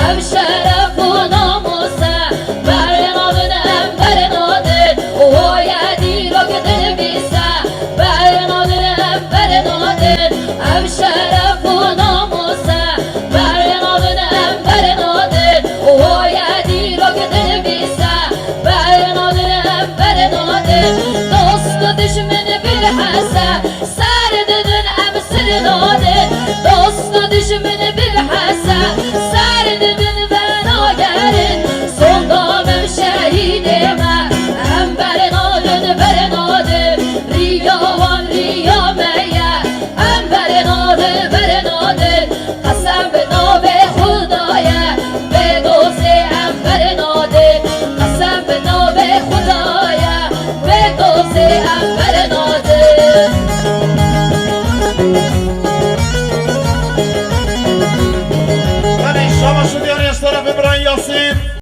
ev şeref bu namusa verin adını verin adın o yedir o gidin bize verin adını verin adın ev şeref bu namusa verin adını verin adın o yedir o gidin bize verin adını verin adın dostu düşmanı bilhassa serdedin emsirin adın dostu düşmanı bilhassa serdedin ve nagerin son damım şehidime hem verin adın verin adın riyavan riyameye hem verin adın verin adın kasem be nave hudaya ve doze hem verin adın kasem be nave hudaya ve doze hem verin adın Hani savaşı diğer tarafı İbrahim Yasin.